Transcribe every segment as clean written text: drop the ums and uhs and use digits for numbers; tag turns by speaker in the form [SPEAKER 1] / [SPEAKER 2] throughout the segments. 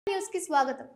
[SPEAKER 1] News కి స్వాగతం.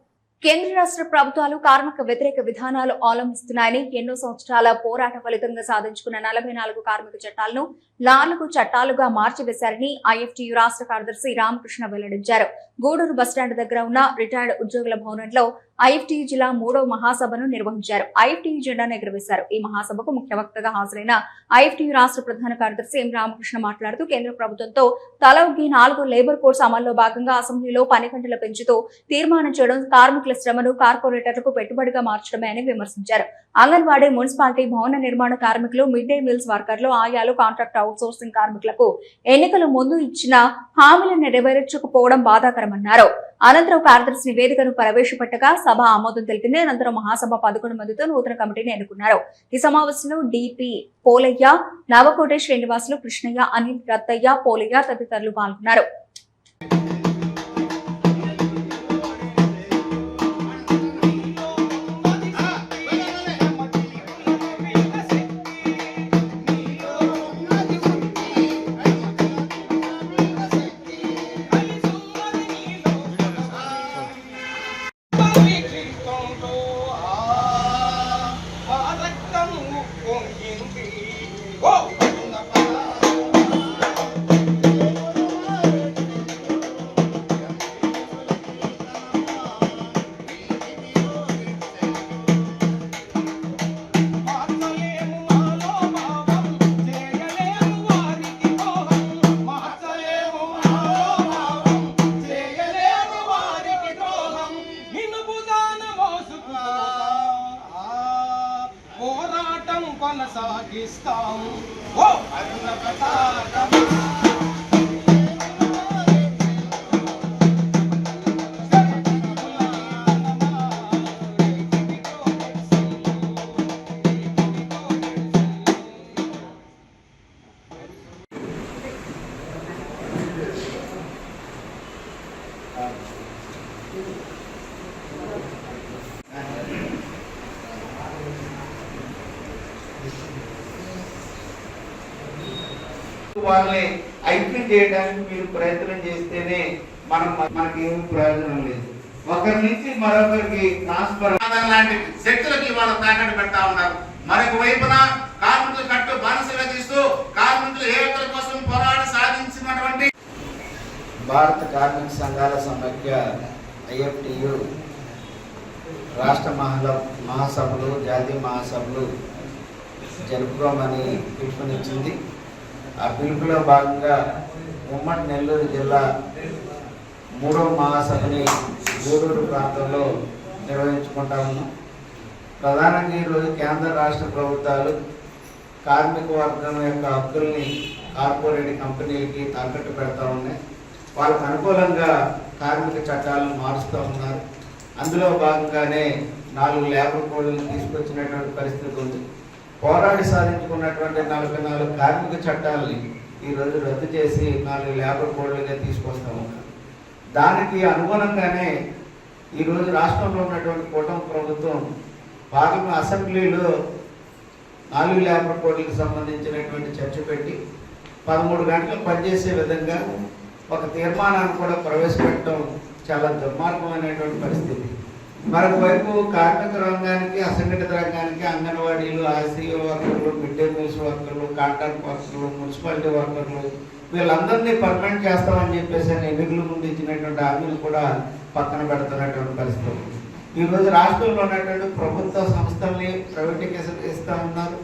[SPEAKER 1] కేంద్ర రాష్ట్ర ప్రభుత్వాలు కార్మిక వ్యతిరేక విధానాలు అవలంబిస్తున్నాయని ఎన్నో సంవత్సరాల పోరాట ఫలితంగా సాధించుకున్న 44 కార్మిక చట్టాలను 4 చట్టాలుగా మార్చివేశారని ఐఎఫ్టీయూ రాష్ట్ర కార్యదర్శి రామకృష్ణ వెల్లడించారు. గూడూరు బస్టాండ్ దగ్గర ఉన్న రిటైర్డ్ ఉద్యోగుల భవనంలో ఐఎఫ్టీయూ జిల్లా 3వ మహాసభను నిర్వహించారు. ఐఎఫ్టీయూ జెండాను ఎగురవేశారు. ఈ మహాసభకు ముఖ్య వక్తగా హాజరైన ఐఎఫ్టీయూ రాష్ట్ర ప్రధాన కార్యదర్శి ఎం రామకృష్ణ మాట్లాడుతూ కేంద్ర ప్రభుత్వంతో తలొగ్గి 4 లేబర్ కోడ్స్ అమల్లో భాగంగా అసెంబ్లీలో పని గంటలు పెంచుతూ తీర్మానం చేయడం కార్మికుల శ్రమను కార్పొరేటర్లకు పెట్టుబడిగా మార్చడమే అని విమర్శించారు. అంగన్వాడీ, మున్సిపాలిటీ, భవన నిర్మాణ కార్మికులు, మిడ్ డే మీల్స్ వర్కర్లు, ఆయాలు, కాంట్రాక్ట్ అవుట్సోర్సింగ్ కార్మికులకు ఎన్నికల ముందు ఇచ్చిన హామీలను నెరవేర్చకపోవడం బాధాకరమన్నారు. అనంతరం కార్యదర్శి నివేదికను ప్రవేశపెట్టగా సభ ఆమోదం తెలిపింది. అనంతరం మహాసభ 11 మందితో నూతన కమిటీని ఎన్నుకున్నారు. ఈ సమావేశంలో డిపి పోలయ్య, నవకోట శ్రీనివాసులు, కృష్ణయ్య, అనిల్, రత్తయ్య, పోలయ్య తదితరులు పాల్గొన్నారు.
[SPEAKER 2] కొనసాగిస్తాం.
[SPEAKER 3] వాళ్ళని ఐక్యం చేయడానికి మీరు ప్రయత్నం చేస్తేనే మనకి ఏమి ప్రయోజనం లేదు. ఒకరి నుంచి మరొకరికి ట్రాన్స్ఫర్ లాంటి శక్తులకి వాళ్ళు తాకట్టు పెడతా ఉన్నారు. మరొక వైపున కార్మికులు కట్టు బానిసలుగా తీస్తూ కార్మికులు ఏ ఒక్కరి కోసం పోరాడి సాధించినటువంటి భారత కార్మిక సంఘాల సమైక్య ఐఎఫ్టీయూ రాష్ట్ర మహాసభలు, జాతీయ మహాసభలు జరుపుకోమని పిలుపునిచ్చింది. ఆ పిలుపులో భాగంగా ఉమ్మడి నెల్లూరు జిల్లా 3వ మహాసభని గూడూరు ప్రాంతంలో నిర్వహించుకుంటా ఉన్నాం. ప్రధానంగా ఈరోజు కేంద్ర రాష్ట్ర ప్రభుత్వాలు కార్మిక వర్గం యొక్క హక్కుల్ని కార్పొరేట్ కంపెనీలకి తాకట్టు పెడతా ఉన్నాయి. వాళ్ళకు అనుకూలంగా కార్మిక చట్టాలను మారుస్తూ ఉన్నారు. అందులో భాగంగానే 4 లేబర్ కోడ్లను తీసుకొచ్చినటువంటి పరిస్థితి ఉంది. పోరాడి సాధించుకున్నటువంటి 44 కార్మిక చట్టాలని ఈరోజు రద్దు చేసి 4 లేబర్ కోడ్లుగా తీసుకొస్తా ఉన్నారు. దానికి అనుగుణంగానే ఈరోజు రాష్ట్రంలో ఉన్నటువంటి కూటమి ప్రభుత్వం పార్లమెంట్ అసెంబ్లీలో 4 లేబర్ కోడ్లకు సంబంధించినటువంటి చర్చ పెట్టి 13 గంటలు పనిచేసే విధంగా ఒక తీర్మానాన్ని కూడా ప్రవేశపెట్టడం చాలా దుర్మార్గమైనటువంటి పరిస్థితి. మరోవైపు కార్మిక రంగానికి, అసంఘటిత రంగానికి అంగన్వాడీలు, ఆర్సీఓ వర్కర్లు, మిడ్ డే మీల్స్ వర్కర్లు, కాంట్రాక్ట్ వర్కర్లు, మున్సిపాలిటీ వర్కర్లు వీళ్ళందరినీ పర్మనెంట్ చేస్తామని చెప్పేసి ఎన్నికల ముందు ఇచ్చినటువంటి హామీలు కూడా పక్కన పెడుతున్నటువంటి పరిస్థితి. ఈరోజు రాష్ట్రంలో ఉన్నటువంటి ప్రభుత్వ సంస్థల్ని ప్రైవేటీకరణ ఇస్తూ ఉన్నారు.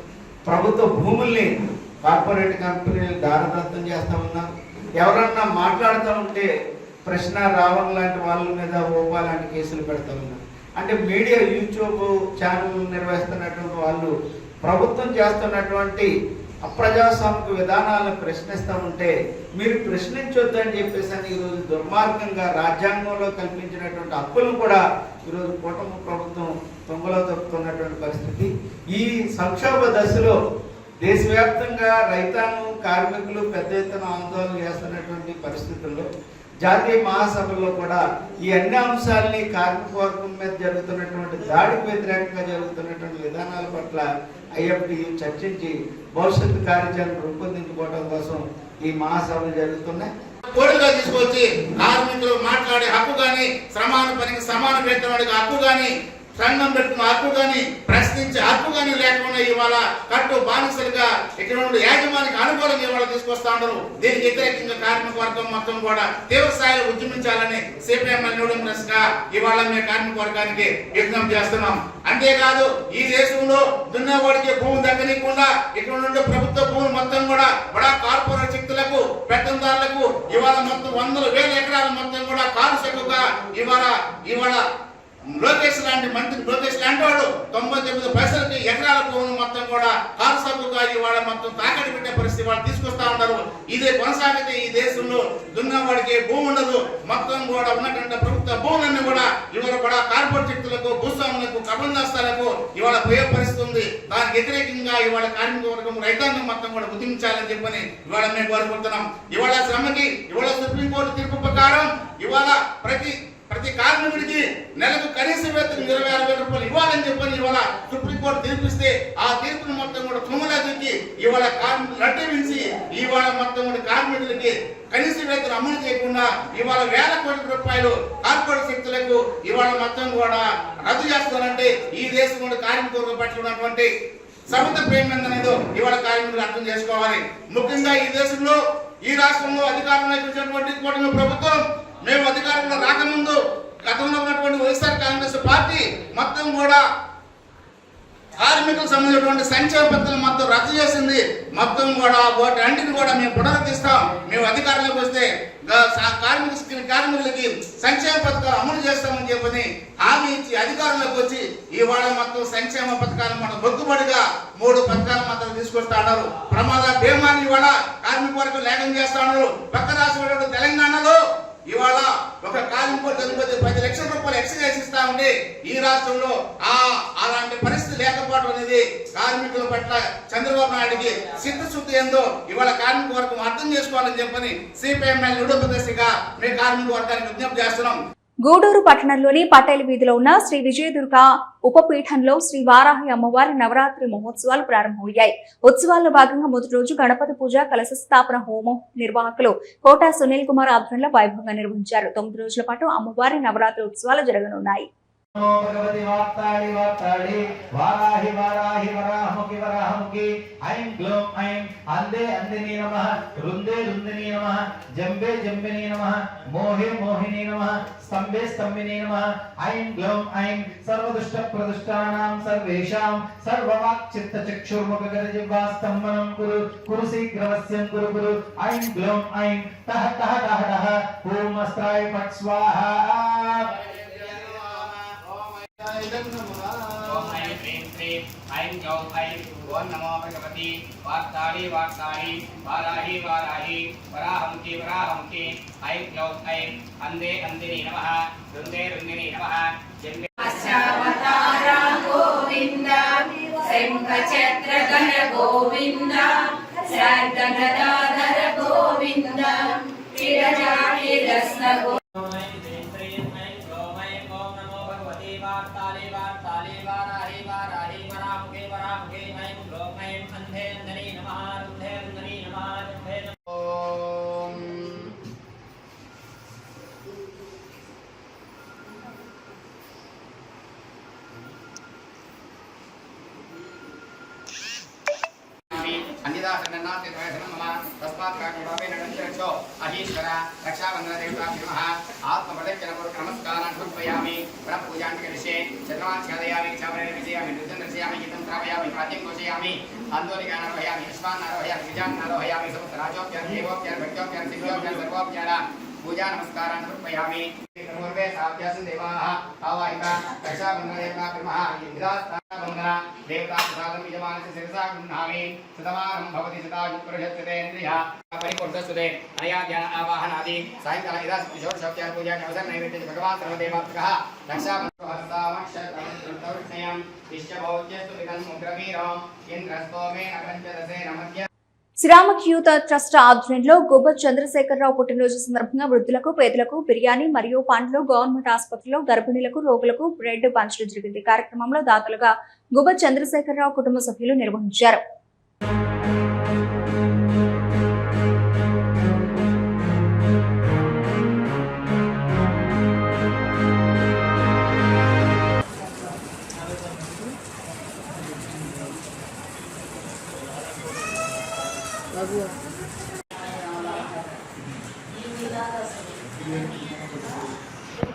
[SPEAKER 3] ప్రభుత్వ భూముల్ని కార్పొరేట్ కంపెనీలు దారదత్తం చేస్తూ ఉన్నారు. ఎవరన్నా మాట్లాడుతూ ఉంటే ప్రశ్న రావణ్ లాంటి వాళ్ళ మీద ఓపా లాంటి కేసులు పెడతా ఉన్నారు. అంటే మీడియా, యూట్యూబ్ ఛానల్ నిర్వహిస్తున్నటువంటి వాళ్ళు ప్రభుత్వం చేస్తున్నటువంటి అప్రజాస్వామిక విధానాలను ప్రశ్నిస్తూ ఉంటే మీరు ప్రశ్నించొద్దు అని చెప్పేసి అని ఈరోజు దుర్మార్గంగా రాజ్యాంగంలో కల్పించినటువంటి హక్కులను కూడా ఈరోజు కూటమి ప్రభుత్వం తొంగలో తొక్కుతున్నటువంటి పరిస్థితి. ఈ సంక్షోభ దశలో దేశవ్యాప్తంగా రైతాంగం, కార్మికులు పెద్ద ఎత్తున ఆందోళన చేస్తున్నటువంటి పరిస్థితుల్లో జాతీయ మహాసభల్లో కూడా ఈ అన్ని అంశాలని కార్మిక వర్గం మీద జరుగుతున్నటువంటి దాడికి వ్యతిరేకంగా జరుగుతున్నటువంటి విధానాల పట్ల ఐఎఫ్టీయూ చర్చించి భవిష్యత్తు కార్యాచరణ రూపొందించుకోవడం కోసం ఈ మహాసభలు జరుగుతున్నాయి.
[SPEAKER 4] కోడిగా తీసుకొచ్చి కార్మికులు మాట్లాడే హక్కు కానీ, శ్రమాను
[SPEAKER 3] పెట్టినవాడికి హక్కు కానీ, సంఘం పెట్టుకున్న హక్కు కానీ, ప్రశ్నించే హక్కు కానీ లేకుండా ఇవాళ కట్టు బానిసలుగా ఇక్కడ నుండి యాజమానికి అనుకూలంగా ఇవాళ తీసుకొస్తా ఉన్నారు. దీనికి వ్యతిరేకంగా కార్మిక వర్గం మొత్తం కూడా తీవ్ర స్థాయిలో ఉద్యమించాలని సిపిఎం న్యూడెమోక్రసీ గా ఇవాళ మేము కార్మిక వర్గానికి విజ్ఞప్తి చేస్తున్నాం. అంతేకాదు ఈ దేశంలో దున్నేవాడికి భూమి దక్కనీయకుండా ఇక్కడ నుండి ప్రభుత్వ భూములు మొత్తం కూడా బడా కార్పొరేట్ శక్తులకు, పెత్తందారులకు ఇవాళ మొత్తం వందల వేల ఎకరాలు మొత్తం కూడా కారు చెక్కుగా ఇవాళ లోకేష్ లాంటి మంత్రి, లోకేష్ లాంటి వాడు 99 పైసలకి ఎకరాల భూములు మొత్తం కూడా కారు సబ్బుగా ఇవాళ మొత్తం తాకట్టు పెట్టే పరిస్థితి వాళ్ళు తీసుకొస్తా ఉన్నారు. ఇదే కొనసాగితే ఈ దేశంలో దున్నవాడికి భూమి ఉండదు. మొత్తం కూడా ఉన్నటువంటి ప్రభుత్వ భూములన్నీ కూడా ఇవాళ కూడా కార్పొరేట్ శక్తులకు, భూస్వాములకు, కబందాస్తాలకు ఇవాళ పోయే పరిస్థితి ఉంది. దానికి వ్యతిరేకంగా ఇవాళ కార్మిక వర్గం, రైతాంగం మొత్తం కూడా ఉద్యమించాలని చెప్పని ఇవాళ మేము కోరుకుంటున్నాం. ఇవాళ శ్రమకి ఇవాళ సుప్రీంకోర్టు తీర్పు ప్రకారం ఇవాళ ప్రతి కార్మికుడికి నెలకు కనీస వేతనం 26,000 రూపాయలు ఇవ్వాలని చెప్పని ఇవాళ సుప్రీంకోర్టు తీర్పిస్తే ఆ తీర్పును మొత్తం కూడా తుమ్మలా దిక్కి ఇవాళ కార్మికులు అడ్డవించి ఇవాళ మొత్తం కూడా కార్మికులకి కనీస వేతనం అమలు చేయకుండా ఇవాళ వేల కోట్ల రూపాయలు కార్పొరేట్ శక్తులకు ఇవాళ మొత్తం కూడా రద్దు చేస్తారంటే ఈ దేశం కూడా కార్మికులకు పట్ల ఉన్నటువంటి సమత ప్రేమ అనేది ఇవాళ కార్మికులు అర్థం చేసుకోవాలి. ముఖ్యంగా ఈ దేశంలో, ఈ రాష్ట్రంలో అధికారంలోకి వచ్చినటువంటి కూటమి ప్రభుత్వం మేము అధికారంలో రాకముందు గతంలో ఉన్నటువంటి వైఎస్ఆర్ కాంగ్రెస్ పార్టీ మొత్తం కూడా కార్మికులకు సంబంధించినటువంటి సంక్షేమ పథకాలు మొత్తం రద్దు చేసింది. మొత్తం కూడా వాటి అన్నింటిని కూడా మేము పునరుద్ధరిస్తాం. మేము అధికారంలోకి వస్తే కార్మికులకి సంక్షేమ పథకాలు అమలు చేస్తామని చెప్పని హామీ ఇచ్చి అధికారంలోకి వచ్చి ఇవాళ మొత్తం సంక్షేమ పథకాలు మనం మొక్కుబడిగా 3 పథకాలు మాత్రం తీసుకొస్తా ఉన్నారు. ప్రమాద బీమాని ఇవాళ కార్మిక వర్గం లేఖం చేస్తా ఉన్నారు. పక్క రాష్ట్రంలో తెలంగాణలో ఇవాళ ఒక కార్మికుడు చనిపోతే 10 లక్షల రూపాయలు ఎక్సైజ్ ఇస్తా ఉంటే ఈ రాష్ట్రంలో అలాంటి పరిస్థితి లేకపోవడం అనేది కార్మికుల పట్ల చంద్రబాబు నాయుడికి చిత్తశుద్ధి ఏందో ఇవాళ కార్మిక వర్గం అర్థం చేసుకోవాలని చెప్పని సిపిఎం న్యూడెమోక్రసీగా మీ కార్మిక వర్గానికి విజ్ఞప్తి చేస్తున్నాం.
[SPEAKER 1] గూడూరు పట్టణంలోని పటేల్ వీధిలో ఉన్న శ్రీ విజయదుర్గ ఉపపీఠంలో శ్రీ వారాహి అమ్మవారి నవరాత్రి మహోత్సవాలు ప్రారంభమయ్యాయి. ఉత్సవాల్లో భాగంగా మొదటి రోజు గణపతి పూజ, కలశ స్థాపన హోమం నిర్వాహకులు కోటా సునీల్ కుమార్ ఆధ్వర్యంలో వైభవంగా నిర్వహించారు. 9 రోజుల పాటు అమ్మవారి నవరాత్రి ఉత్సవాలు జరగనున్నాయి.
[SPEAKER 4] भगवती वार्ताली वार्ताली वाराहि वाराहि वराहमुखि वराहमुखि ऐं ग्लों ऐं अंदे अंदिनी नमः रुंदे रुंदिनी नमः जंबे जंबिनी नमः मोहे मोहिनी नमः स्तंभे स्तंभिनी नमः ऐं ग्लों ऐं सर्वदुष्ट प्रदुष्टानां सर्वेषां सर्ववाक् चित्त चक्षुर्मुखगरजिह्वा स्तंभनं कुरु कुरु शीघ्रवस्यं कुरु कुरु ऐं ग्लों ऐं तः तः तः तः ॐ अस्त्राय फट् स्वाहा
[SPEAKER 2] ओम ऐं ह्रीं श्रीं ऐं गौं ऐं ओम नमो भगवती वार्ताली वार्ताली वाराहि वाराहि वराहमुखि वराहमुखि ऐं गौं ऐं अंदे अंदिनी नमः रुंदे रुंदिनी नमः जन्मे
[SPEAKER 5] अष्टावतारा गोविंद शंखचक्रधर गोविंद सर्गगदाधर गोविंद विरजाभिरस्न
[SPEAKER 2] वार्ताली वार्ताली वाराहि वाराहि वराहमुखि वराहमुखि ऐं ग्लों ऐं अंधे अंधनी नमः रुंधे रुंधनी नमः जंभे अन्यदा शरणनाथे धर्म नमः तस्मात् काकुभावे नमः अहीश्वरा रक्षाबंधन देवताभ्यो नमः आत्मप्रदक्षिण पूर्वक नमस्कारान् समर्पयामि प्रपूजां करिष्ये चन्द्रमान् छादयामि चामरेण विजयामि नृत्यं दर्शयामि गीतं श्रावयामि वाद्यं घोषयामि आन्दोलिकान् आरोहयामि अश्वान् आरोहयामि विजान् आरोहयामि समस्तराजोपचार देवोपचार भक्तोपचार सिद्धोपचार सर्वोपचार पूजा नमस्कारान् समर्पयामि पूर्वे साभ्यासं देवाः आवाहिता रक्षाबन्धन देवताभ्यो नमः इन्द्रास्ताबन्धन देवता प्रसादं यजमानस्य शिरसा गृह्णामि शतमानं भवति शतायुपुरुषस्तेन्द्रियः परिपूर्णस्तुते अनया ध्यान आवाहनादि सायंकाल इदास षोडशोपचार पूजा अवसर नैवेद्य भगवान् सर्वदेवात्मकः रक्षाबन्धनहस्तामक्षरं विश्वभोज्यस्तु विघ्नमुग्रवीरम् इन्द्रस्तोमेन पञ्चदशेन मध्य
[SPEAKER 1] శ్రీరామక్ యూత్ ట్రస్ట్ ఆధ్వర్యంలో గుబ్బ చంద్రశేఖరరావు పుట్టినరోజు సందర్భంగా వృద్ధులకు, పేదలకు బిర్యానీ మరియు పండ్లు గవర్నమెంట్ ఆసుపత్రిలో గర్భిణీలకు, రోగులకు బ్రెడ్ పంచడం జరిగింది. కార్యక్రమంలో దాతలుగా గుబ్బ చంద్రశేఖరరావు కుటుంబ సభ్యులు నిర్వహించారు.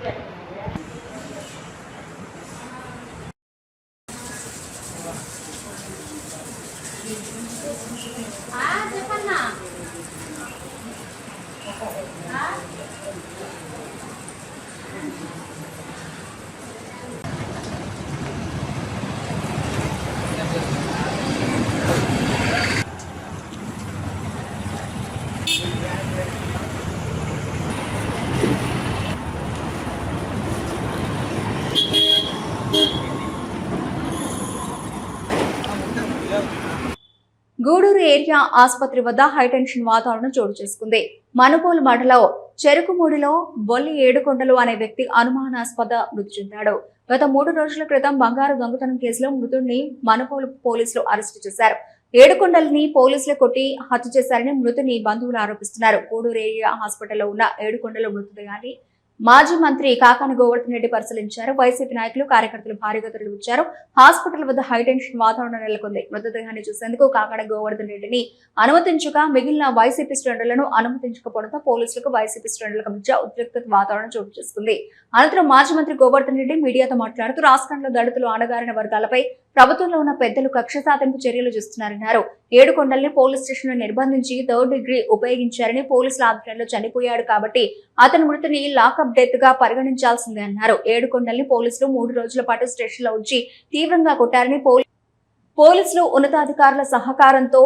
[SPEAKER 1] చెప్పన్నా గూడూరు ఏరియా ఆసుపత్రి వద్ద హైటెన్షన్ వాతావరణం చోటు చేసుకుంది. మనుపోలు మండలం చెరుకుమూడిలో బొల్లి ఏడుకొండలు అనే వ్యక్తి అనుమానాస్పద మృతి చెందాడు. గత 3 రోజుల క్రితం బంగారు దొంగతనం కేసులో మృతుడిని మనుపోలు పోలీసులు అరెస్టు చేశారు. ఏడుకొండల్ని పోలీసులు కొట్టి హత్య చేశారని మృతుని బంధువులు ఆరోపిస్తున్నారు. గూడూరు ఏరియా హాస్పిటల్లో ఉన్న ఏడుకొండల మృతదేహాన్ని మాజీ మంత్రి కాకాని గోవర్ధన్ రెడ్డి పరిశీలించారు. వైసీపీ నాయకులు కార్యకర్తలు భారీగా తరలివచ్చారు. హాస్పిటల్ వద్ద హైటెన్షన్ వాతావరణం నెలకొంది. మృతదేహాన్ని చూసేందుకు కాకాని గోవర్ధన్ రెడ్డిని అనుమతించగా మిగిలిన వైసీపీ శ్రేణులను అనుమతించకపోవడంతో పోలీసులకు వైసీపీ శ్రేణులకు మధ్య ఉద్రిక్త వాతావరణం చోటు చేసుకుంది. అనంతరం మాజీ మంత్రి గోవర్ధన్ రెడ్డి మీడియాతో మాట్లాడుతూ రాష్ట్రంలో దళితులు అణగారిన వర్గాలపై ప్రభుత్వంలో ఉన్న పెద్దలు కక్ష సాధింపు చర్యలు చేస్తున్నారన్నారు. ఏడుకొండల్ని పోలీస్ స్టేషన్ లో నిర్బంధించి 3rd డిగ్రీ ఉపయోగించారని, పోలీసుల ఆధ్వర్యంలో చనిపోయాడు కాబట్టి అతని మృతిని లాకప్ డెత్ గా పరిగణించాల్సిందే అన్నారు. ఏడుకొండల్ని పోలీసులు 3 రోజుల పాటు స్టేషన్ లో ఉంచి తీవ్రంగా కొట్టారని, పోలీసులు ఉన్నతాధికారుల సహకారంతో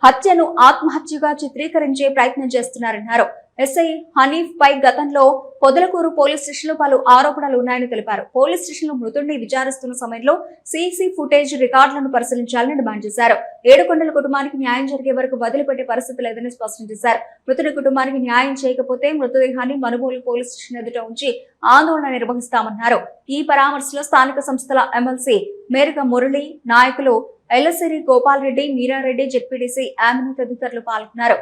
[SPEAKER 1] హత్యను ఆత్మహత్యగా చిత్రీకరించే ప్రయత్నం చేస్తున్నారన్నారు. ఎస్ఐ హనీఫ్ పై గతంలో పొదలకూరు పోలీస్ స్టేషన్ లో పలు ఆరోపణలు ఉన్నాయని తెలిపారు. పోలీస్ స్టేషన్ లో మృతుడిని విచారిస్తున్న సమయంలో సీసీ ఫుటేజ్ రికార్డులను పరిశీలించాలని డిమాండ్ చేశారు. ఏడుకొండల కుటుంబానికి న్యాయం జరిగే వరకు వదిలిపెట్టే పరిస్థితి లేదని స్పష్టం చేశారు. మృతుడి కుటుంబానికి న్యాయం చేయకపోతే మృతదేహాన్ని మనుబోలు పోలీస్ స్టేషన్ ఎదుట ఉంచి ఆందోళన నిర్వహిస్తామన్నారు. ఈ పరామర్శలో స్థానిక సంస్థల ఎమ్మెల్సీ మేరక మురళి, నాయకులు ఎల్లసిరి గోపాల్ రెడ్డి, మీరారెడ్డి, జెడ్పీటీసీ ఆమెను తదితరులు పాల్గొన్నారు.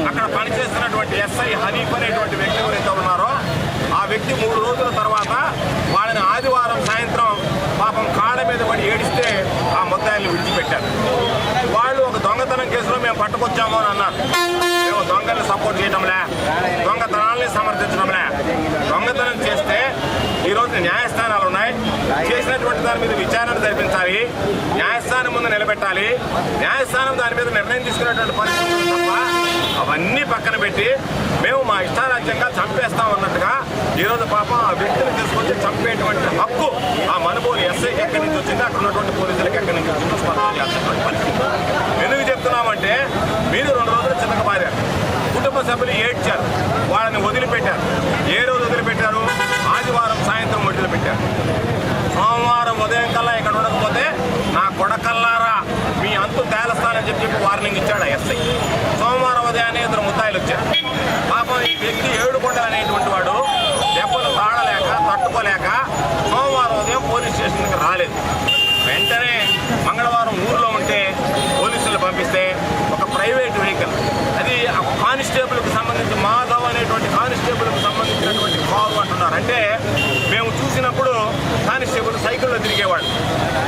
[SPEAKER 6] అక్కడ పనిచేస్తున్నటువంటి ఎస్ఐ హనీఫ్ అనేటువంటి వ్యక్తి ఎవరైతే ఉన్నారో ఆ వ్యక్తి 3 రోజుల తర్వాత వాళ్ళని ఆదివారం సాయంత్రం పాపం కాళ్ళ మీద పడి ఏడిస్తే ఆ ముద్దాయిల్ని విడిచిపెట్టారు. వాళ్ళు ఒక దొంగతనం కేసులో మేము పట్టుకొచ్చాము అని అన్నారు. మేము దొంగల్ని సపోర్ట్ చేయడంలే, దొంగతనాల్ని సమర్థించడంలే. దొంగతనం చేస్తే ఈరోజు న్యాయస్థానాలు ఉన్నాయి, చేసినటువంటి దాని మీద విచారణ జరిపించాలి, న్యాయస్థానం ముందు నిలబెట్టాలి, న్యాయస్థానం దాని మీద నిర్ణయం తీసుకునేటువంటి పరిస్థితులు తప్ప అవన్నీ పక్కన పెట్టి మేము మా ఇష్టారాజ్యంగా చంపేస్తాం అన్నట్టుగా ఈరోజు పాపం ఆ వ్యక్తిని తీసుకొచ్చి చంపేటువంటి హక్కు ఆ మనుబోలు ఎస్ఐకి ఎక్కడి నుంచి వచ్చింది, అక్కడ ఉన్నటువంటి పోలీసులకు ఎక్కడి నుంచి వచ్చిందో స్పష్టం చేస్తున్నటువంటి పరిస్థితి. ఎందుకు చెప్తున్నామంటే మీరు 2 రోజులు చిన్నగా మారారు, కుటుంబ సభ్యులు ఏడ్చారు, వాళ్ళని వదిలిపెట్టారు. ఏ రోజు వదిలిపెట్టారు? ఆదివారం సాయంత్రం వదిలిపెట్టారు. సోమవారం ఉదయం కల్లా ఇక్కడ ఉండకపోతే నా కొడకల్లారా మీ అంతు తేలస్తానని చెప్పి వార్నింగ్ ఇచ్చాడు ఎస్ఐ. సోమవారం ఉదయాన్నే 2 ముద్దాయిలు వచ్చారు. పాపం ఈ వ్యక్తి ఏడుకొండలు అనేటువంటి వాడు దెబ్బలు తాళలేక తట్టుకోలేక సోమవారం ఉదయం పోలీస్ స్టేషన్కి రాలేదు. వెంటనే మంగళవారం ఊర్లో ఉంటే పోలీసులు పంపిస్తే ఒక ప్రైవేట్ వెహికల్, అది కానిస్టేబుల్కి సంబంధించి మాధవ్ అనేటువంటి కానిస్టేబుల్కి సంబంధించినటువంటి కారు అంటున్నారు. అంటే మేము చూసినప్పుడు కానిస్టేబుల్ సైకిల్లో తిరిగేవాడు.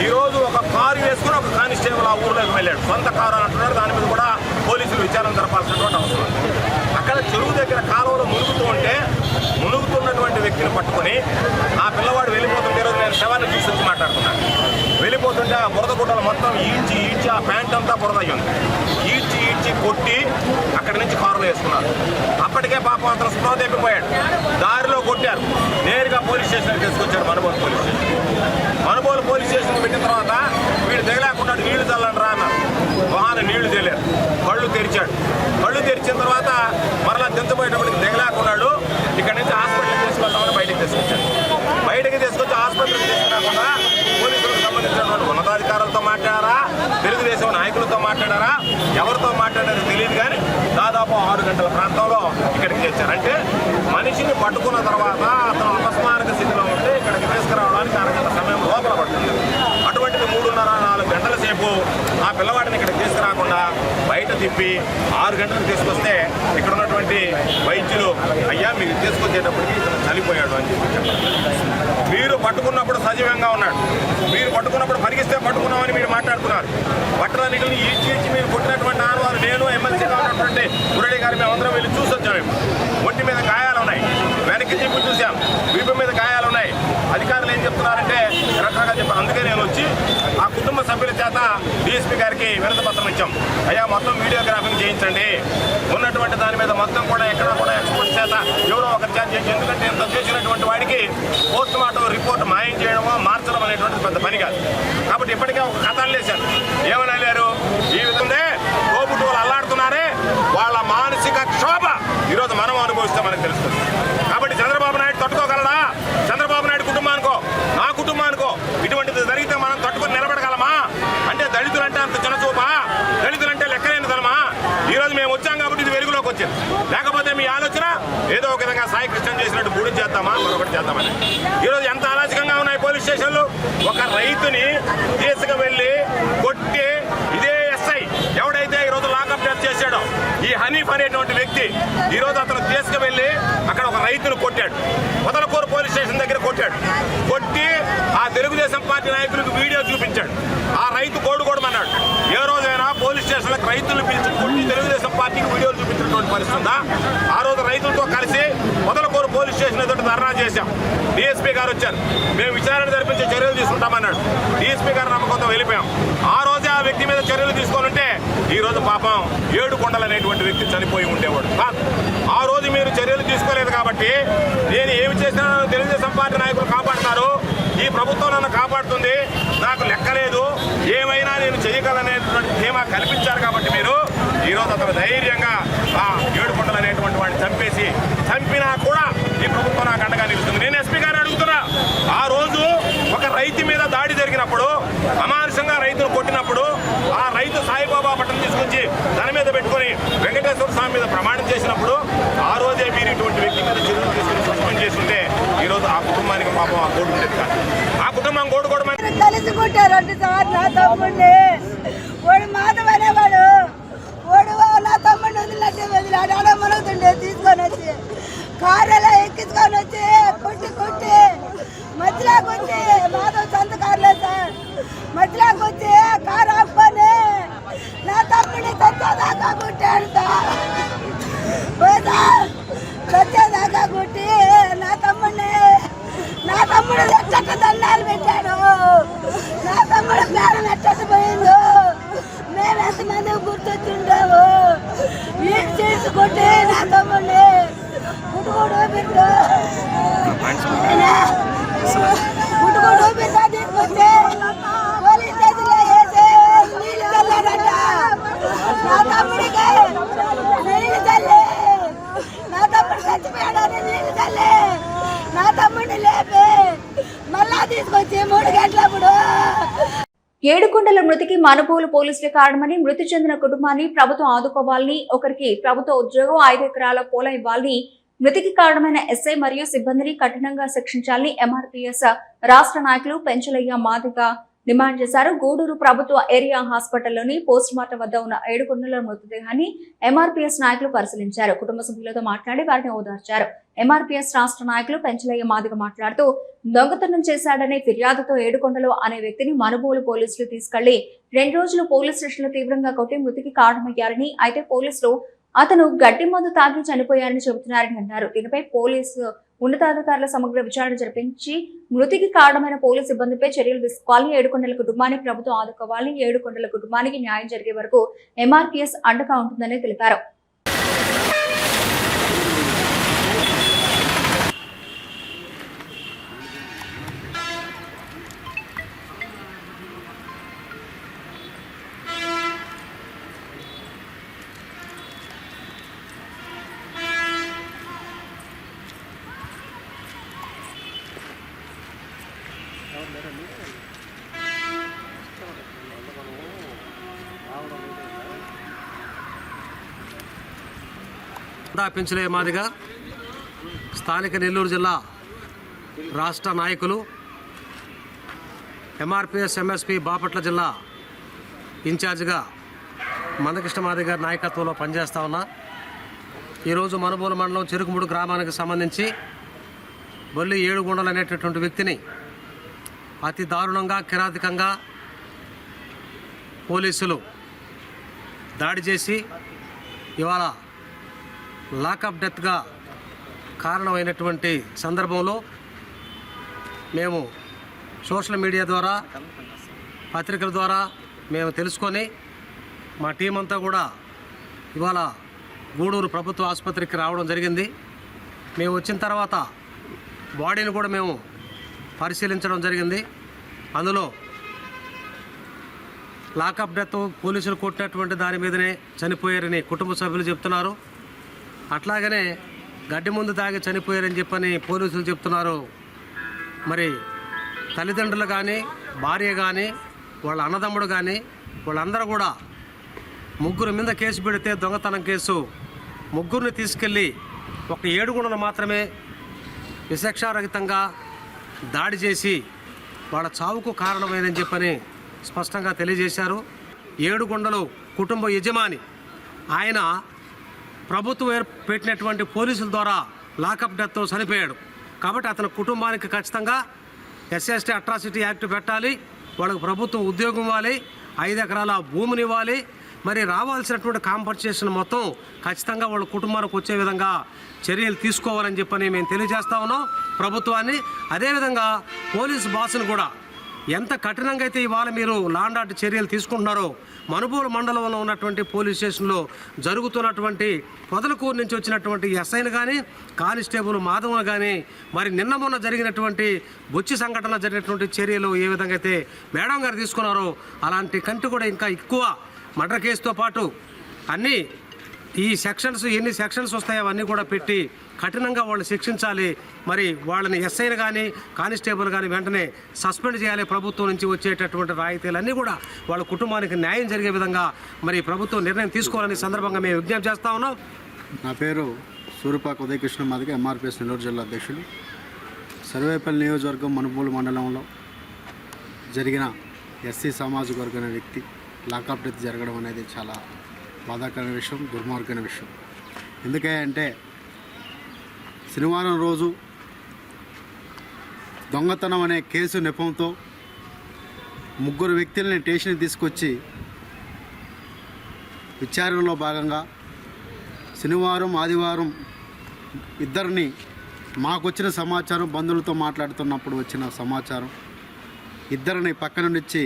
[SPEAKER 6] ఈరోజు ఒక కారు వేసుకుని ఒక కానిస్టేబుల్ ఆ ఊర్లోకి వెళ్ళాడు. సొంత కారు అని అంటున్నాడు. దాని మీద కూడా పోలీసులు విచారణ జరపాల్సినటువంటి అవసరం. అక్కడ చెరువు దగ్గర కాలువలో మునుగుతున్నటువంటి వ్యక్తిని పట్టుకొని ఆ పిల్లవాడు వెళ్ళిపోతుంటే, ఈరోజు నేను శవాన్ని చూసి మాట్లాడుతున్నాను, వెళ్ళిపోతుంటే ఆ బురద గుడ్డలు మొత్తం ఈడ్చి ఆ ప్యాంట్ అంతా బురద అయ్యింది. ఈడ్చి కొట్టి అక్కడి నుంచి కారులో వేసుకున్నారు. అప్పటికే పాపం అతను స్పృహ తప్పిపోయాడు. దారిలో కొట్టారు. నేరుగా పోలీస్ స్టేషన్కి తీసుకొచ్చాడు Manubolu police station. Manubolu police station పెట్టిన తర్వాత వీడు దిగలేకుండా నీళ్లు చల్లండి రా అన్నారు. వాహన నీళ్లు తెలియరు. కళ్ళు తెరిచాడు. కళ్ళు తెరిచిన తర్వాత మరలా దించబోయేటప్పటికి దిగలేకున్నాడు. ఇక్కడ నుంచి హాస్పిటల్కి తీసుకెళ్తామని బయటకు తీసుకొచ్చాడు. బయటకు తీసుకొచ్చి హాస్పిటల్కి తీసుకురాకుండా పోలీసులకు సంబంధించినటువంటి మాట్లాడారా, తెలుగుదేశం నాయకులతో మాట్లాడారా, ఎవరితో మాట్లాడారో తెలియదు. కానీ దాదాపు 6 గంటల ప్రాంతంలో ఇక్కడికి తెచ్చారు. అంటే మనిషిని పట్టుకున్న తర్వాత అతను అపస్మారక స్థితిలో ఉంటే ఇక్కడికి తీసుకురావడానికి 6 గంటల సమయం లోపల పడుతుంది. అటువంటిది 3.5-4 గంటల సేపు ఆ పిల్లవాడిని ఇక్కడికి తీసుకురాకుండా బయట తిప్పి 6 గంటలకు తీసుకొస్తే ఇక్కడ ఉన్నటువంటి వైద్యులు అయ్యా మీరు తీసుకొచ్చేటప్పటికి ఇతను చనిపోయాడు అని చెప్పి మీరు పట్టుకున్నప్పుడు సజీవంగా ఉన్నాడు, మీరు పట్టుకున్నప్పుడు పరిగిస్తే పట్టుకున్నామని మీరు మాట్లాడుతున్నారు. పట్టణానికి ఈడ్చి మీరు కొట్టినటువంటి ఆనవారు నేను ఎమ్మెల్సీగా ఉన్నటువంటి మురళి గారి మేము అందరం వెళ్ళి చూసి వచ్చాము. ఒంటి మీద గాయాలు ఉన్నాయి, వెనక్కి చెప్పి చూసాం, వీపు మీద గాయాలు ఉన్నాయి. అధికారులు ఏం చెప్తున్నారంటే రకరకాలుగా చెప్పారు. అందుకే నేను వచ్చి ఆ కుటుంబ సభ్యుల చేత డీఎస్పీ గారికి వినతి పత్రం ఇచ్చాం. అయ్యా మొత్తం వీడియోగ్రాఫింగ్ చేయించండి, ఉన్నటువంటి దాని మీద మొత్తం కూడా ఎక్కడ కూడా ఎక్స్పర్ట్ చేత ఎవరో ఒకరి చేత చేయించి, ఎందుకంటే ఇంత చేసినటువంటి వాడికి పోస్ట్ మార్టం రిపోర్ట్ మాయం చేయడమో మార్చడం అనేటువంటిది పెద్ద పని కాదు. కాబట్టి ఇప్పటికే ఒక కథ అల్లేశారు. ఏమని అల్లారు? ఈ విధంగా తోబుట్టువులు అల్లాడుతున్నారే వాళ్ళ మానసిక క్షోభ ఈరోజు మనం అనుభవిస్తే మనకు తెలుస్తుంది. కాబట్టి చంద్రబాబు నాయుడు తట్టుకోగలడా? చంద్రబాబు నాయుడు కుటుంబానికో నా కుటుంబానికో ఇటువంటిది జరిగితే మనం తట్టుకొని నిలబడగలమా? అంటే దళితులంటే అంత చిన్నచూపా? దళితులంటే లెక్కలేని తలమా? ఈరోజు మేము వచ్చాం కాబట్టి ఇది వెలుగులోకి వచ్చింది. లేకపోతే మీ ఆలోచన ఏదో ఒక విధంగా సాయి కృష్ణ చేసినట్టు బూడి చేద్దామా మరొకటి చేద్దామని. ఈరోజు ఎంత అరాచకంగా ఉన్నాయి పోలీస్ స్టేషన్లు. ఒక రైతుని తీసుకువెళ్ళి కొట్టి ఇదే ఎస్ఐ ఎవడైతే ఈరోజు లాకప్ డెత్ చేశాడో ఈ హనీఫ్ అనేటువంటి వ్యక్తి ఈరోజు అతను తీసుకువెళ్ళి అక్కడ ఒక రైతును కొట్టాడు. మొదలకూరు పోలీస్ స్టేషన్ దగ్గర కొట్టాడు. కొట్టి ఆ తెలుగుదేశం పార్టీ నాయకులకు వీడియో చూపించాడు. ఆ రైతు కోడుకోవడమన్నాడు. ఏ రోజైనా పోలీస్ స్టేషన్లకు రైతులు పిలిచి కొట్టి తెలుగుదేశం పార్టీకి వీడియోలు చూపించినటువంటి పరిస్థితి ఉందా? ఆ రోజు రైతులతో కలిసి మొదలకూరు పోలీస్ స్టేషన్ ఎదుట ధర్నా చేశాం. డీఎస్పీ గారు వచ్చారు, మేము విచారణ జరిపించే చర్యలు తీసుకుంటామన్నాడు. డీఎస్పీ గారు నమ్మకంతో వెళ్ళిపోయాం. ఆ రోజే ఆ వ్యక్తి మీద చర్యలు తీసుకోవాలంటే ఈ రోజు పాపం 7 కొండలు అనేటువంటి వ్యక్తి చనిపోయి ఉండేవాడు కాదు. ఆ రోజు మీరు చర్యలు తీసుకోలేదు కాబట్టి నేను ఏమి చేసినా తెలుగుదేశం పార్టీ నాయకులు కాపాడుతున్నారు, ఈ ప్రభుత్వం నన్ను కాపాడుతుంది, నాకు లెక్కలేదు, ఏమైనా నేను చేయగలనేటువంటి ధీమా కల్పించారు. కాబట్టి మీరు ఈరోజు అతను ధైర్యంగా ఆ 7 కొండలు అనేటువంటి వాడిని చంపినా కూడా ఈ ప్రభుత్వం నాకు అండగా నిలుస్తుంది. నేను ఎస్పీ గారిని అడుగుతున్నా, ఆ రోజు ఒక రైతు మీద దాడి జరిగినప్పుడు అమానుషంగా రైతును కొట్టినప్పుడు ఆ రైతు సాయిబాబా పట్టణం తీసుకొచ్చి తన మీద పెట్టుకొని వెంకటేశ్వర స్వామి మీద ప్రమాణం చేసినప్పుడు ఆ రోజే మీరు ఇటువంటి వ్యక్తి మీద చర్యలు తీసుకుని సస్పెండ్ చేస్తుంటే ఈరోజు ఆ కుటుంబానికి పాపం ఆ కోడు ఉండేది కాదు. ఆ కుటుంబం కోడుకోవడం
[SPEAKER 7] కలిసికుంటారండి సార్. నా తమ్ముడిని వాడు మాధవ్ అనేవాడు, వాడు నా తమ్ముడిని వదిలాడు. ఆడ మనవుతుండే తీసుకొని వచ్చి కారులో ఎక్కించుకొని వచ్చి కొట్టి మధ్యలోకి వచ్చి మాధవ్ సొంత కారులే సార్, మధ్యలోకి వచ్చి కారు ఆపుకొని నా తమ్ముడిని చచ్చేదాకా కుట్టాడు సార్. చచ్చేదాకా కుట్టి నా తమ్ముడు ఎచ్చట దండాలు పెట్టాడు. నా తమ్ముడు ప్రాణం ఎచ్చట పోయిందో మేము ఎంతమంది గుర్తొచ్చిండాము. వీడు చేసుకుంటే నా తమ్ముడిని పుట్టుకోడు బిడ్డ తీసుకొచ్చి పోలీస్ స్టేషన్లో వేసి నీళ్ళు చల్లారట. నా తమ్ముడికి నీళ్ళు చల్లి నా తమ్ముడు చచ్చిపోయాడని నీళ్ళు చల్లి నా తమ్ముడిని లేపి మళ్ళా తీసుకొచ్చి 3 గంటలప్పుడు
[SPEAKER 1] ఏడుకొండల మృతికి మనుబోలు పోలీసులే కారణమని, మృతి చెందిన కుటుంబాన్ని ప్రభుత్వం ఆదుకోవాలని, ఒకరికి ప్రభుత్వ ఉద్యోగం 5 ఎకరాల పొలం ఇవ్వాలని, మృతికి కారణమైన ఎస్ఐ మరియు సిబ్బందిని కఠినంగా శిక్షించాలని ఎంఆర్పీఎస్ రాష్ట్ర నాయకులు పెంచలయ్య మాదిగ డిమాండ్ చేశారు. గూడూరు ప్రభుత్వ ఏరియా హాస్పిటల్లోని పోస్ట్ మార్టం వద్ద ఉన్న ఏడుకొండల మృతదేహాన్ని ఎంఆర్పీఎస్ నాయకులు పరిశీలించారు. కుటుంబ సభ్యులతో మాట్లాడి వారిని ఓదార్చారు. ఎంఆర్పీఎస్ రాష్ట్ర నాయకులు పెంచలయ్య మాదిగ మాట్లాడుతూ దొంగతనం చేశాడనే ఫిర్యాదుతో ఏడుకొండలు అనే వ్యక్తిని మనుబోలు పోలీసులు తీసుకెళ్లి 2 రోజులు పోలీస్ స్టేషన్లో తీవ్రంగా కొట్టి మృతికి కారణమయ్యారని, అయితే పోలీసులు అతను గడ్డి మందు తాగి చనిపోయారని చెబుతున్నారని అన్నారు. దీనిపై పోలీసు ఉన్నతాధికారుల సమగ్ర విచారణ జరిపించి మృతికి కారణమైన పోలీసు సిబ్బందిపై చర్యలు తీసుకోవాలని, ఏడుకొండల కుటుంబాన్ని ప్రభుత్వం ఆదుకోవాలని, ఏడుకొండల కుటుంబానికి న్యాయం జరిగే వరకు ఎంఆర్పీఎస్ అండగా ఉంటుందని తెలిపారు.
[SPEAKER 8] పెంచలే మాదిగా స్థానిక నెల్లూరు జిల్లా రాష్ట్ర నాయకులు ఎంఆర్పిఎస్ ఎంఎస్పి బాపట్ల జిల్లా ఇన్ఛార్జిగా మందకృష్ణ మాదిగ గారి నాయకత్వంలో పనిచేస్తా ఉన్నా. ఈరోజు మనుబోలు మండలం చెరుకుముడు గ్రామానికి సంబంధించి బొల్లి ఏడుగొండలు అనేటటువంటి వ్యక్తిని అతి దారుణంగా కిరాతకంగా పోలీసులు దాడి చేసి ఇవాళ లాకప్ డెత్గా కారణమైనటువంటి సందర్భంలో మేము సోషల్ మీడియా ద్వారా పత్రికల ద్వారా మేము తెలుసుకొని మా టీం అంతా కూడా ఇవాళ గూడూరు ప్రభుత్వ ఆసుపత్రికి రావడం జరిగింది. మేము వచ్చిన తర్వాత బాడీని కూడా మేము పరిశీలించడం జరిగింది. అందులో లాకప్ డెత్ పోలీసులు కొట్టినటువంటి దాని మీదనే చనిపోయారని కుటుంబ సభ్యులు చెప్తున్నారు. అట్లాగనే గడ్డి ముందు తాగి చనిపోయారని చెప్పని పోలీసులు చెప్తున్నారు. మరి తల్లిదండ్రులు కానీ భార్య కానీ వాళ్ళ అన్నదమ్ముడు కానీ వాళ్ళందరూ కూడా ముగ్గురు మీద కేసు పెడితే దొంగతనం కేసు ముగ్గురిని తీసుకెళ్ళి ఒక ఏడుగుండను మాత్రమే విచక్షణారహితంగా దాడి చేసి వాళ్ళ చావుకు కారణమైందని చెప్పని స్పష్టంగా తెలియజేశారు. ఏడుగొండలు కుటుంబ యజమాని ఆయన ప్రభుత్వం పెట్టినటువంటి పోలీసుల ద్వారా లాకప్ డెత్తో చనిపోయాడు. కాబట్టి అతని కుటుంబానికి ఖచ్చితంగా ఎస్సీ అట్రాసిటీ యాక్ట్ పెట్టాలి, వాళ్ళకు ప్రభుత్వం ఉద్యోగం ఇవ్వాలి, 5 ఎకరాల భూమిని ఇవ్వాలి, మరి రావాల్సినటువంటి కాంపన్సేషన్ మొత్తం ఖచ్చితంగా వాళ్ళ కుటుంబానికి వచ్చే విధంగా చర్యలు తీసుకోవాలని చెప్పని మేము తెలియజేస్తా ఉన్నాం ప్రభుత్వాన్ని. అదేవిధంగా పోలీసు బాసును కూడా ఎంత కఠినంగా అయితే ఇవాళ మీరు లాండ్ ఆర్డర్ చర్యలు తీసుకుంటున్నారో మనుబోలు మండలంలో ఉన్నటువంటి పోలీస్ స్టేషన్లో జరుగుతున్నటువంటి పొదలకూరు నుంచి వచ్చినటువంటి ఎస్ఐను కానీ కానిస్టేబుల్ మాధవులు కానీ మరి నిన్న మొన్న జరిగినటువంటి బొచ్చి సంఘటనలో జరిగినటువంటి చర్యలు ఏ విధంగా అయితే మేడం గారు తీసుకున్నారో అలాంటి కంటే కూడా ఇంకా ఎక్కువ మర్డర్ కేసుతో పాటు అన్నీ ఈ సెక్షన్స్ ఎన్ని సెక్షన్స్ వస్తాయో అవన్నీ కూడా పెట్టి కఠినంగా వాళ్ళు శిక్షించాలి. మరి వాళ్ళని ఎస్ఐని కానీ కానిస్టేబుల్ కానీ వెంటనే సస్పెండ్ చేయాలి. ప్రభుత్వం నుంచి వచ్చేటటువంటి రాయితీలన్నీ కూడా వాళ్ళ కుటుంబానికి న్యాయం జరిగే విధంగా మరి ప్రభుత్వం నిర్ణయం తీసుకోవాలని సందర్భంగా మేము విజ్ఞప్తి చేస్తా ఉన్నాం.
[SPEAKER 9] నా పేరు సూర్యపాక ఉదయకృష్ణ మాదిగ, ఎంఆర్పిఎస్ నెల్లూరు జిల్లా అధ్యక్షుడు. సర్వేపల్లి నియోజకవర్గం మనుబోలు మండలంలో జరిగిన ఎస్సీ సామాజిక వర్గం వ్యక్తి లాకప్ డెత్ జరగడం అనేది చాలా బాధాకరమైన విషయం, దుర్మార్గమైన విషయం. ఎందుకంటే శనివారం రోజు దొంగతనం అనే కేసు నెపంతో ముగ్గురు వ్యక్తులని స్టేషన్కి తీసుకొచ్చి విచారణలో భాగంగా శనివారం ఆదివారం ఇద్దరిని మాకు వచ్చిన సమాచారం, బంధువులతో మాట్లాడుతున్నప్పుడు వచ్చిన సమాచారం, ఇద్దరిని పక్కన నుంచి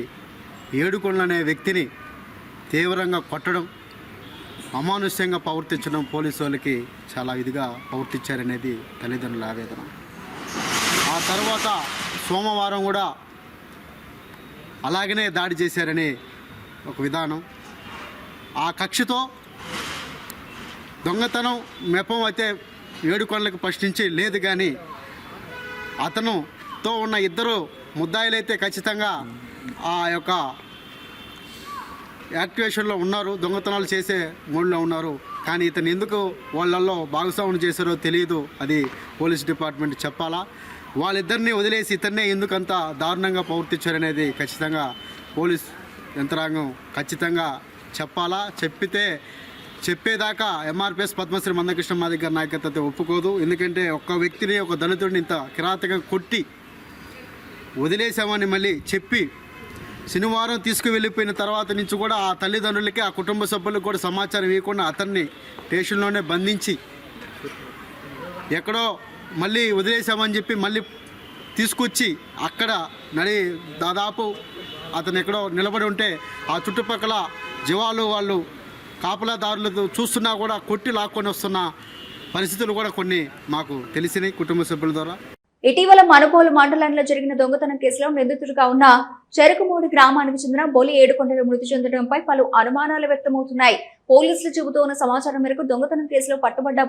[SPEAKER 9] ఏడుకొండలు అనే వ్యక్తిని తీవ్రంగా కొట్టడం, అమానుష్యంగా ప్రవర్తించడం పోలీసు వాళ్ళకి చాలా ఇదిగా ప్రవర్తించారనేది తల్లిదండ్రుల ఆవేదన. ఆ తర్వాత సోమవారం కూడా అలాగనే దాడి చేశారని ఒక విధానం. ఆ కక్షతో దొంగతనం మెపం అయితే ఏడుకొండలకు ఫస్ట్ నుంచి లేదు, కానీ అతనుతో ఉన్న ఇద్దరు ముద్దాయిలైతే ఖచ్చితంగా ఆ యొక్క యాక్టివేషన్లో ఉన్నారు, దొంగతనాలు చేసే మూడ్లో ఉన్నారు. కానీ ఇతను ఎందుకు వాళ్ళల్లో భాగస్వాములు చేశారో తెలియదు, అది పోలీస్ డిపార్ట్మెంట్ చెప్పాలా. వాళ్ళిద్దరిని వదిలేసి ఇతన్నే ఎందుకంత దారుణంగా ప్రవర్తించారనేది ఖచ్చితంగా పోలీస్ యంత్రాంగం ఖచ్చితంగా చెప్పాలా. చెప్పేదాకా ఎంఆర్పిఎస్ పద్మశ్రీ మందకృష్ణ మాదిగ గారి నాయకత్వం ఒప్పుకోదు. ఎందుకంటే ఒక్క వ్యక్తిని, ఒక దళితుడిని ఇంత కిరాతకంగా కొట్టి వదిలేసామని మళ్ళీ చెప్పి శనివారం తీసుకువెళ్ళిపోయిన తర్వాత నుంచి కూడా ఆ తల్లిదండ్రులకి, ఆ కుటుంబ సభ్యులకు కూడా సమాచారం ఇవ్వకుండా అతన్ని స్టేషన్లోనే బంధించి ఎక్కడో మళ్ళీ వదిలేసామని చెప్పి మళ్ళీ తీసుకొచ్చి అక్కడ దాదాపు అతను ఎక్కడో నిలబడి ఉంటే ఆ చుట్టుపక్కల జవాలు వాళ్ళు కాపలాదారులు చూస్తున్నా కూడా కొట్టి లాక్కొని వస్తున్న పరిస్థితులు కూడా కొన్ని మాకు తెలిసినాయి కుటుంబ సభ్యుల ద్వారా.
[SPEAKER 1] ఇటీవల మనుబోలు మండలంలో జరిగిన దొంగతనం కేసులో నిందితుడిగా ఉన్న చెరుకుమూడి గ్రామానికి చెందిన బొలి ఏడుకొండలు మృతి చెందడంపై పలు అనుమానాలు వ్యక్తమవుతున్నాయి. పోలీసులు చెబుతున్న సమాచారం మేరకు దొంగతనం కేసులో పట్టుబడ్డ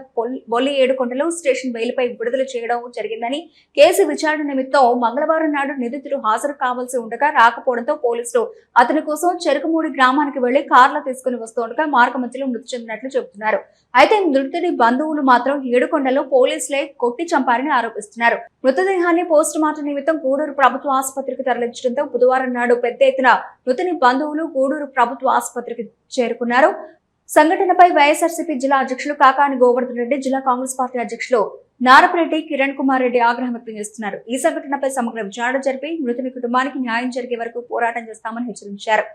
[SPEAKER 1] బొల్లి ఏడుకొండలు స్టేషన్ బెయిల్పై విడుదల చేయడం జరిగిందని, కేసు విచారణ నిమిత్తం మంగళవారం నాడు నిందితుడు హాజరు కావాల్సి ఉండగా రాకపోవడంతో పోలీసులు అతని కోసం చెరుకుమూడి గ్రామానికి వెళ్లి కార్లో తీసుకుని వస్తుండగా మార్గ మధ్యలో మృతి చెందినట్లు చెబుతున్నారు. అయితే మృతుడి బంధువులు మాత్రం ఏడుకొండలో పోలీసులే కొట్టి చంపారని ఆరోపిస్తున్నారు. మృతదేహాన్ని పోస్ట్ మార్టం నిమిత్తం గూడూరు ప్రభుత్వ ఆసుపత్రికి తరలించడంతో బుధవారం నాడు పెద్ద ఎత్తున మృతుని బంధువులు గూడూరు ప్రభుత్వ ఆసుపత్రికి చేరుకున్నారు. సంఘటనపై వైఎస్ఆర్సీపీ జిల్లా అధ్యక్షులు కాకాని గోవర్ధన్ రెడ్డి, జిల్లా కాంగ్రెస్ పార్టీ అధ్యక్షులు నారపరెడ్డి కిరణ్ కుమార్ రెడ్డి ఆగ్రహం వ్యక్తం చేస్తున్నారు. ఈ సంఘటనపై సమగ్ర విచారణ జరిపి మృతుని కుటుంబానికి న్యాయం జరిగే వరకు పోరాటం చేస్తామని హెచ్చరించారు.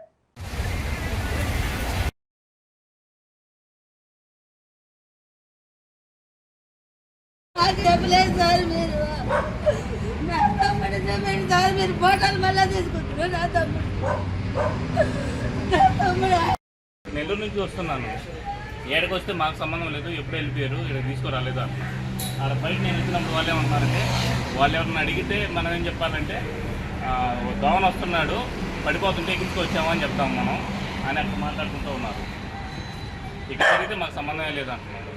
[SPEAKER 10] నెల్లూరు నుంచి వస్తున్నాను. ఏడకి వస్తే మాకు సంబంధం లేదు, ఎప్పుడు వెళ్ళిపోయారు, ఇక్కడ తీసుకురాలేదు అన్న. ఆడ బయట నేను వచ్చినప్పుడు వాళ్ళు ఏమంటున్నారంటే, వాళ్ళు ఎవరిని అడిగితే మనం ఏం చెప్పాలంటే దోవన వస్తున్నాడు, పడిపోతుంటే ఎక్కించుకొచ్చామని చెప్తాము మనం అని అక్కడ మాట్లాడుకుంటూ ఉన్నారు. ఇక్కడ జరిగితే మాకు సంబంధమే లేదు అంటున్నారు.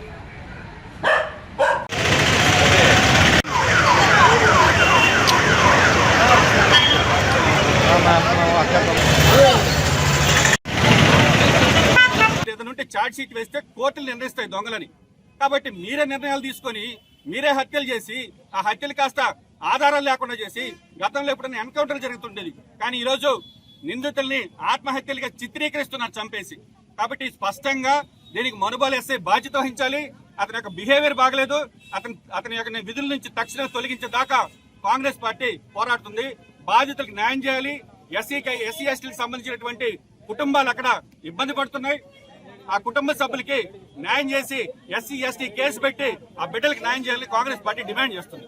[SPEAKER 6] ఏదైనా ఛార్జ్ షీట్ వేస్తే కోర్టులు నిర్ణయిస్తాయి దొంగలని. కాబట్టి మీరే నిర్ణయాలు తీసుకొని మీరే హత్యలు చేసి ఆ హత్యలు కాస్త ఆధారాలు లేకుండా చేసి గతంలో ఎప్పుడైనా ఎన్కౌంటర్ జరుగుతుండేది. కానీ ఈరోజు నిందితుల్ని ఆత్మహత్యలుగా చిత్రీకరిస్తున్నారు చంపేసి. కాబట్టి స్పష్టంగా దీనికి మనుబోలు ఎస్ఐ బాధ్యత వహించాలి. అతని యొక్క బిహేవియర్ బాగలేదు. అతని యొక్క విధుల నుంచి తక్షణం తొలగించేదాకా కాంగ్రెస్ పార్టీ పోరాడుతుంది. బాధితులకు న్యాయం చేయాలి. ఎస్సీ ఎస్టీలకు సంబంధించినటువంటి కుటుంబాలు అక్కడ ఇబ్బంది పడుతున్నాయి. ఆ కుటుంబ సభ్యులకి న్యాయం చేసి ఎస్సీ ఎస్టీ కేసు పెట్టి ఆ బిడ్డలకు న్యాయం చేయాలని కాంగ్రెస్ పార్టీ డిమాండ్ చేస్తుంది.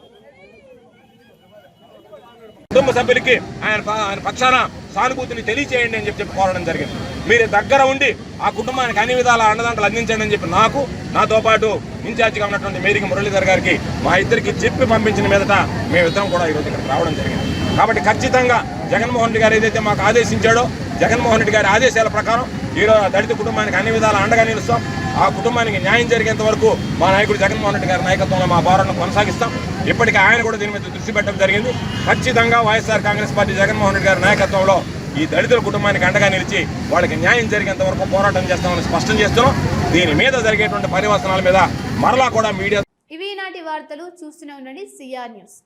[SPEAKER 11] కుటుంబ సభ్యులకి ఆయన పక్షాన సానుభూతిని తెలియజేయండి అని చెప్పి కోరడం జరిగింది. మీరు దగ్గర ఉండి ఆ కుటుంబానికి అన్ని విధాల అండదండలు అందించండి అని చెప్పి నాకు, నాతో పాటు ఇన్ఛార్జిగా ఉన్నటువంటి మేరీ మురళీధర్ గారికి, మా ఇద్దరికి చెప్పి పంపించిన మీదట మేమిద్దరం కూడా ఈరోజు ఇక్కడికి రావడం జరిగింది. కాబట్టి ఖచ్చితంగా జగన్మోహన్ రెడ్డి గారు ఏదైతే మాకు ఆదేశించాడో, జగన్మోహన్ రెడ్డి గారి ఆదేశాల ప్రకారం ఈరోజు దళిత కుటుంబానికి అన్ని విధాల అండగా నిలుస్తాం. ఆ కుటుంబానికి న్యాయం జరిగేంత వరకు మా నాయకుడు జగన్మోహన్ రెడ్డి గారి నాయకత్వంలో మా పోరాటం కొనసాగిస్తాం. ఇప్పటికీ ఆయన కూడా దీని మీద దృష్టి పెట్టడం జరిగింది. ఖచ్చితంగా వైఎస్ఆర్ కాంగ్రెస్ పార్టీ జగన్మోహన్ రెడ్డి గారి నాయకత్వంలో ఈ దళితుల కుటుంబానికి అండగా నిలిచి వాళ్ళకి న్యాయం జరిగేంత వరకు పోరాటం చేస్తామని స్పష్టం చేస్తున్నాం. దీని మీద జరిగేటువంటి పరివర్తనాల మీద మరలా కూడా మీడియా.
[SPEAKER 12] ఇవి నాటి వార్తలు. చూస్తూనే ఉండండి సిఆర్ న్యూస్.